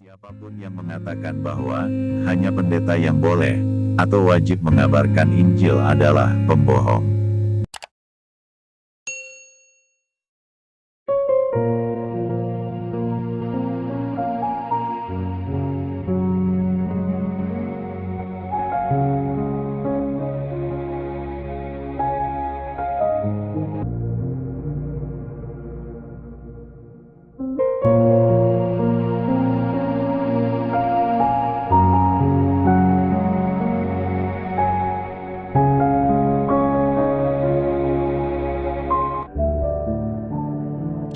Siapapun yang mengatakan bahwa hanya pendeta yang boleh atau wajib mengabarkan Injil adalah pembohong.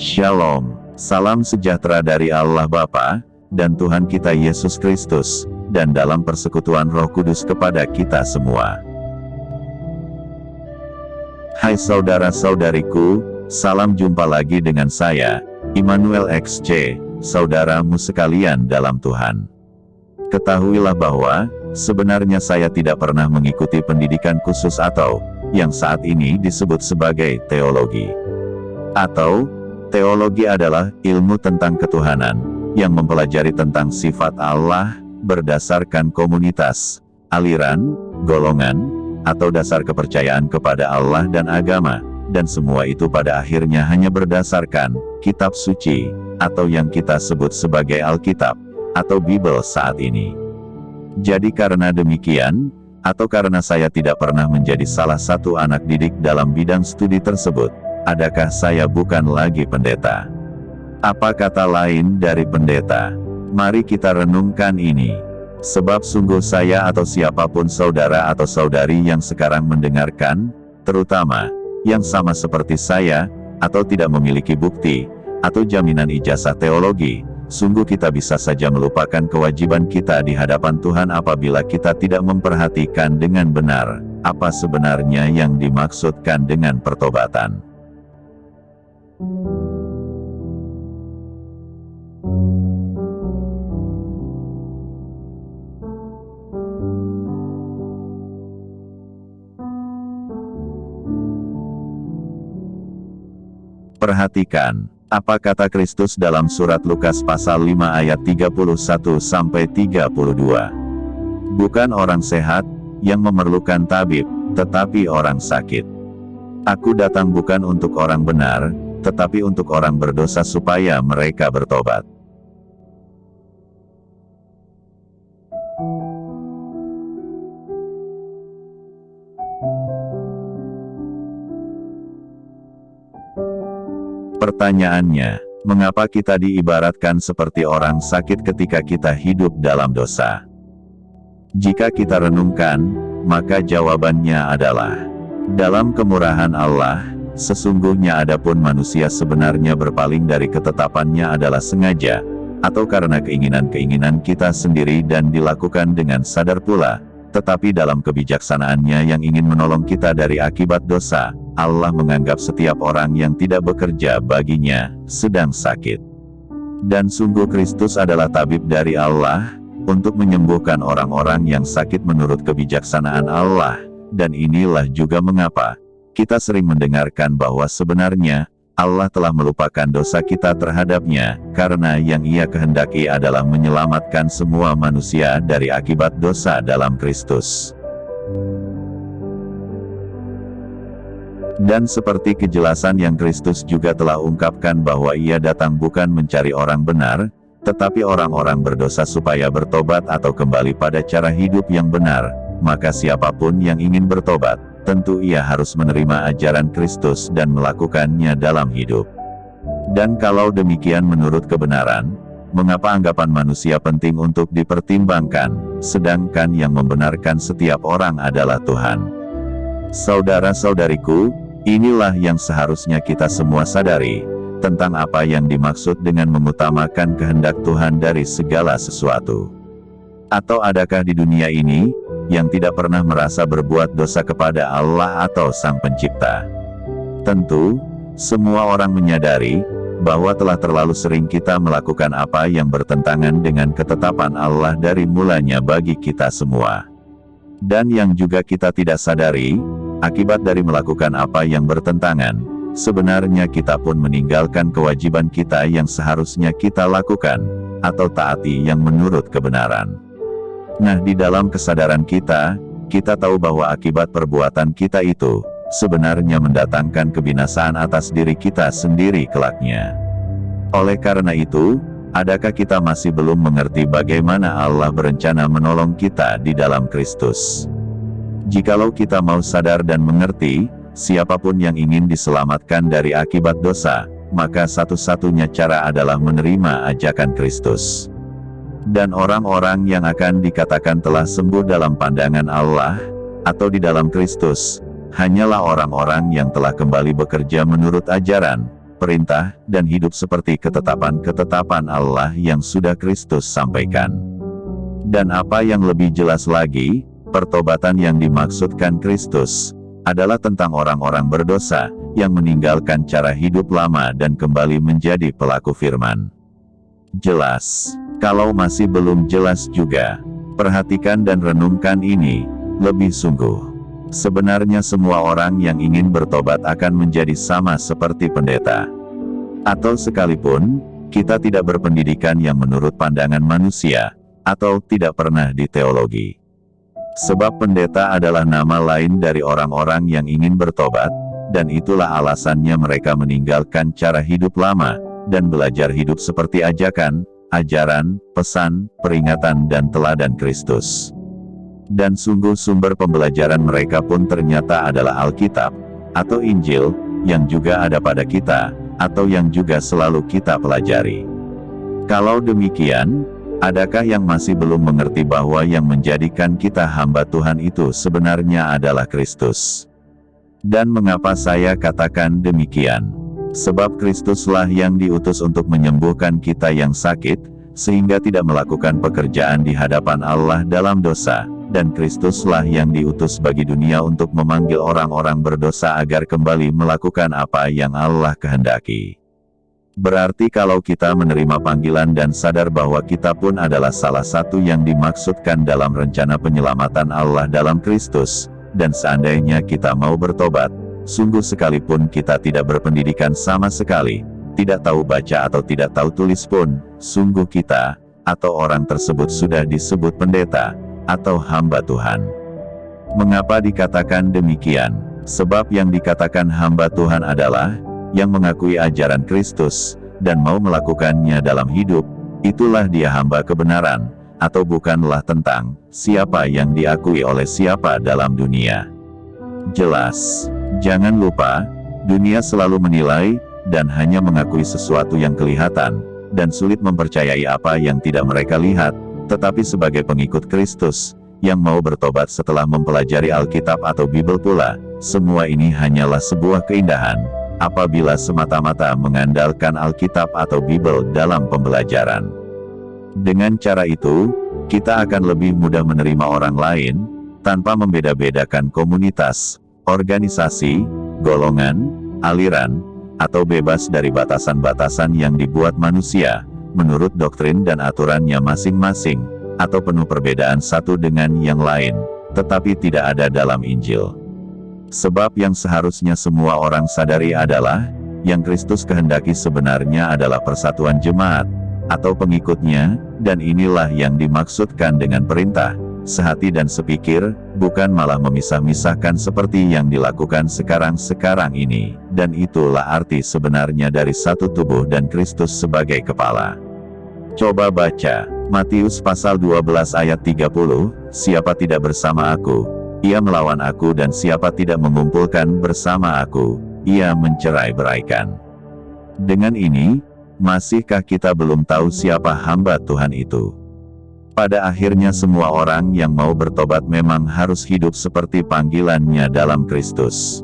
Shalom, salam sejahtera dari Allah Bapa, dan Tuhan kita Yesus Kristus, dan dalam persekutuan Roh Kudus kepada kita semua. Hai saudara-saudariku, salam jumpa lagi dengan saya, Immanuel XC, saudaramu sekalian dalam Tuhan. Ketahuilah bahwa, sebenarnya saya tidak pernah mengikuti pendidikan khusus atau, yang saat ini disebut sebagai teologi. Atau, teologi adalah ilmu tentang ketuhanan, yang mempelajari tentang sifat Allah, berdasarkan komunitas, aliran, golongan, atau dasar kepercayaan kepada Allah dan agama, dan semua itu pada akhirnya hanya berdasarkan kitab suci, atau yang kita sebut sebagai Alkitab, atau Bible saat ini. Jadi karena demikian, atau karena saya tidak pernah menjadi salah satu anak didik dalam bidang studi tersebut, adakah saya bukan lagi pendeta? Apa kata lain dari pendeta? Mari kita renungkan ini. Sebab sungguh saya atau siapapun saudara atau saudari yang sekarang mendengarkan, terutama, yang sama seperti saya, atau tidak memiliki bukti, atau jaminan ijazah teologi, sungguh kita bisa saja melupakan kewajiban kita di hadapan Tuhan apabila kita tidak memperhatikan dengan benar, apa sebenarnya yang dimaksudkan dengan pertobatan. Perhatikan, apa kata Kristus dalam surat Lukas pasal 5 ayat 31-32. Bukan orang sehat, yang memerlukan tabib, tetapi orang sakit. Aku datang bukan untuk orang benar, tetapi untuk orang berdosa supaya mereka bertobat. Pertanyaannya, mengapa kita diibaratkan seperti orang sakit ketika kita hidup dalam dosa? Jika kita renungkan, maka jawabannya adalah, dalam kemurahan Allah, sesungguhnya adapun manusia sebenarnya berpaling dari ketetapannya adalah sengaja, atau karena keinginan-keinginan kita sendiri dan dilakukan dengan sadar pula, tetapi dalam kebijaksanaannya yang ingin menolong kita dari akibat dosa, Allah menganggap setiap orang yang tidak bekerja baginya, sedang sakit. Dan sungguh Kristus adalah tabib dari Allah, untuk menyembuhkan orang-orang yang sakit menurut kebijaksanaan Allah, dan inilah juga mengapa kita sering mendengarkan bahwa sebenarnya, Allah telah melupakan dosa kita terhadapnya, karena yang Ia kehendaki adalah menyelamatkan semua manusia dari akibat dosa dalam Kristus. Dan seperti kejelasan yang Kristus juga telah ungkapkan bahwa Ia datang bukan mencari orang benar, tetapi orang-orang berdosa supaya bertobat atau kembali pada cara hidup yang benar, maka siapapun yang ingin bertobat, tentu ia harus menerima ajaran Kristus dan melakukannya dalam hidup. Dan kalau demikian menurut kebenaran, mengapa anggapan manusia penting untuk dipertimbangkan, sedangkan yang membenarkan setiap orang adalah Tuhan? Saudara-saudariku, inilah yang seharusnya kita semua sadari, tentang apa yang dimaksud dengan mengutamakan kehendak Tuhan dari segala sesuatu. Atau adakah di dunia ini, yang tidak pernah merasa berbuat dosa kepada Allah atau Sang Pencipta? Tentu, semua orang menyadari, bahwa telah terlalu sering kita melakukan apa yang bertentangan dengan ketetapan Allah dari mulanya bagi kita semua. Dan yang juga kita tidak sadari, akibat dari melakukan apa yang bertentangan, sebenarnya kita pun meninggalkan kewajiban kita yang seharusnya kita lakukan, atau taati yang menurut kebenaran. Nah, di dalam kesadaran kita tahu bahwa akibat perbuatan kita itu sebenarnya mendatangkan kebinasaan atas diri kita sendiri kelaknya. Oleh karena itu, adakah kita masih belum mengerti bagaimana Allah berencana menolong kita di dalam Kristus? Jikalau kita mau sadar dan mengerti, siapapun yang ingin diselamatkan dari akibat dosa, maka satu-satunya cara adalah menerima ajakan Kristus. Dan orang-orang yang akan dikatakan telah sembuh dalam pandangan Allah, atau di dalam Kristus, hanyalah orang-orang yang telah kembali bekerja menurut ajaran, perintah, dan hidup seperti ketetapan-ketetapan Allah yang sudah Kristus sampaikan. Dan apa yang lebih jelas lagi, pertobatan yang dimaksudkan Kristus adalah tentang orang-orang berdosa yang meninggalkan cara hidup lama dan kembali menjadi pelaku firman. Jelas? Kalau masih belum jelas juga, perhatikan dan renungkan ini lebih sungguh. Sebenarnya semua orang yang ingin bertobat akan menjadi sama seperti pendeta. Atau sekalipun kita tidak berpendidikan yang menurut pandangan manusia, atau tidak pernah di teologi. Sebab pendeta adalah nama lain dari orang-orang yang ingin bertobat, dan itulah alasannya mereka meninggalkan cara hidup lama, dan belajar hidup seperti ajakan, ajaran, pesan, peringatan dan teladan Kristus. Dan sungguh sumber pembelajaran mereka pun ternyata adalah Alkitab, atau Injil, yang juga ada pada kita, atau yang juga selalu kita pelajari. Kalau demikian, adakah yang masih belum mengerti bahwa yang menjadikan kita hamba Tuhan itu sebenarnya adalah Kristus? Dan mengapa saya katakan demikian? Sebab Kristuslah yang diutus untuk menyembuhkan kita yang sakit, sehingga tidak melakukan pekerjaan di hadapan Allah dalam dosa, dan Kristuslah yang diutus bagi dunia untuk memanggil orang-orang berdosa agar kembali melakukan apa yang Allah kehendaki. Berarti kalau kita menerima panggilan dan sadar bahwa kita pun adalah salah satu yang dimaksudkan dalam rencana penyelamatan Allah dalam Kristus, dan seandainya kita mau bertobat, sungguh sekalipun kita tidak berpendidikan sama sekali, tidak tahu baca atau tidak tahu tulis pun, sungguh kita, atau orang tersebut sudah disebut pendeta, atau hamba Tuhan. Mengapa dikatakan demikian? Sebab yang dikatakan hamba Tuhan adalah, yang mengakui ajaran Kristus, dan mau melakukannya dalam hidup, itulah dia hamba kebenaran, atau bukanlah tentang siapa yang diakui oleh siapa dalam dunia. Jelas? Jangan lupa, dunia selalu menilai, dan hanya mengakui sesuatu yang kelihatan, dan sulit mempercayai apa yang tidak mereka lihat, tetapi sebagai pengikut Kristus, yang mau bertobat setelah mempelajari Alkitab atau Bible pula, semua ini hanyalah sebuah keindahan, apabila semata-mata mengandalkan Alkitab atau Bible dalam pembelajaran. Dengan cara itu, kita akan lebih mudah menerima orang lain, tanpa membeda-bedakan komunitas, organisasi, golongan, aliran, atau bebas dari batasan-batasan yang dibuat manusia, menurut doktrin dan aturannya masing-masing, atau penuh perbedaan satu dengan yang lain, tetapi tidak ada dalam Injil. Sebab yang seharusnya semua orang sadari adalah, yang Kristus kehendaki sebenarnya adalah persatuan jemaat, atau pengikutnya, dan inilah yang dimaksudkan dengan perintah, sehati dan sepikir, bukan malah memisah-misahkan seperti yang dilakukan sekarang-sekarang ini, dan itulah arti sebenarnya dari satu tubuh dan Kristus sebagai kepala. Coba baca, Matius pasal 12 ayat 30, siapa tidak bersama aku, ia melawan aku dan siapa tidak mengumpulkan bersama aku, ia mencerai-beraikan. Dengan ini, masihkah kita belum tahu siapa hamba Tuhan itu? Pada akhirnya semua orang yang mau bertobat memang harus hidup seperti panggilannya dalam Kristus.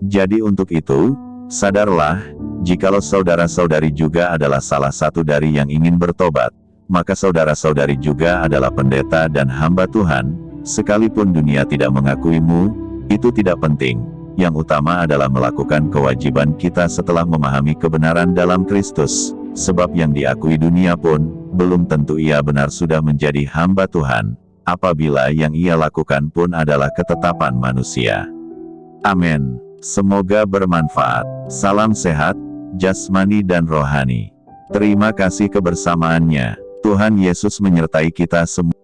Jadi untuk itu, sadarlah, jikalau saudara-saudari juga adalah salah satu dari yang ingin bertobat, maka saudara-saudari juga adalah pendeta dan hamba Tuhan, sekalipun dunia tidak mengakuimu, itu tidak penting. Yang utama adalah melakukan kewajiban kita setelah memahami kebenaran dalam Kristus, sebab yang diakui dunia pun, belum tentu ia benar sudah menjadi hamba Tuhan, apabila yang ia lakukan pun adalah ketetapan manusia. Amin. Semoga bermanfaat. Salam sehat, jasmani dan rohani. Terima kasih kebersamaannya. Tuhan Yesus menyertai kita semua.